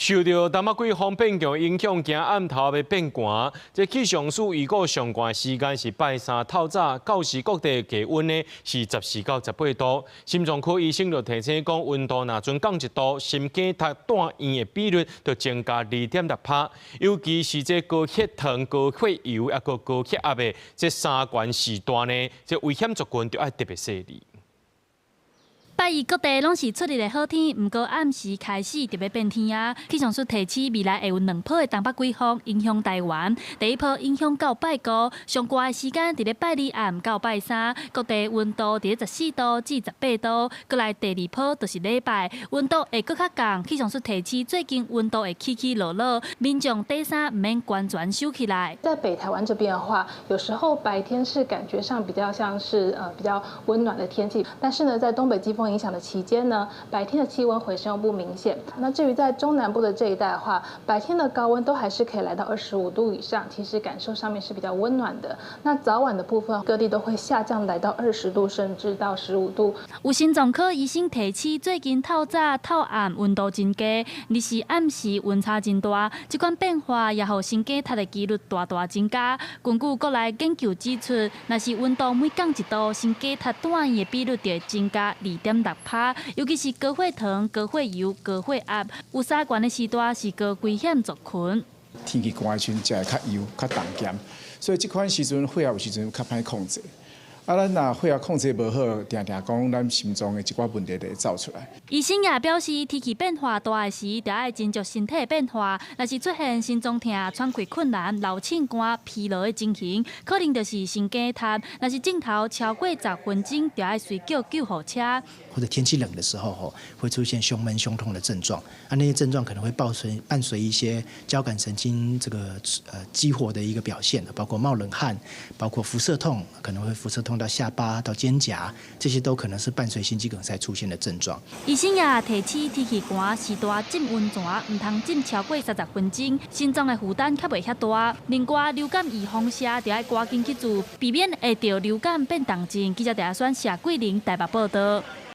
受到东北季风变强影响，今暗头要变寒。这气象署预估上悬时间是拜三透早，到时各地气温呢是14到18度。心脏科医生就提醒讲，温度若准降1度，心肌塌断院的比率就增加2.6%。尤其是这高血糖、高血油啊，个高血压的这三悬时段呢，这危险族群就要特别细腻。拜一各地拢是出日的好天，不过暗时开始特别变天啊。气象署提醒，未来会有2波的东北季风影响台湾。第一波影响到拜五，上悬的时间伫咧拜二暗到拜三，各地温度伫咧14度至18度。过来第二波就是礼拜，温度会更较降。气象署提醒，最近温度会起起落落，民众底衫唔免完全收起来。在北台湾这边的话，有时候白天是感觉上比较像是比较温暖的天气，但是呢，在东北季风影响的期间呢，白天的气温回升又不明显。那至于在中南部的这一带的话，白天的高温都还是可以来到25度以上，其实感受上面是比较温暖的。那早晚的部分，各地都会下降来到20度，甚至到15度。有心脏科医生提醒，最近透早、透暗温度真低，日时暗时温差真大，这款变化也让心肌塌的几率大大增加。根据国内研究指出，若是温度每降1度，心肌塌断的比率就会增加2.6%。尤其是高血糖、高血油、高血压，有三悬的时段是高危险族群。天气寒的时阵，食会较油、较重咸，所以这款时阵血压有时阵较歹控制。咱若血压控制无好，定定讲咱心脏的一寡问题就会走出来。医生也表示，天气变化大的时，就要斟酌身体的变化。若是出现心脏痛、喘气困难、脑罄干、疲劳的情形，可能就是心肌塌。若是镜头超过10分钟，就要随叫救护车。或者天气冷的时候，会出现胸闷、胸痛的症状。那些症状可能会伴随一些交感神经激活的一个表现，包括冒冷汗，包括辐射痛，可能会辐射痛到下巴、到肩胛，这些都可能是伴随心肌梗塞出现的症状。医生也提醒，天气寒时大浸温泉，唔通浸超过30分钟，心脏的负担较袂遐大。另外，流感预防车就要赶紧去做，避免会得流感变重症。记者陈亚轩、谢桂玲台北报道。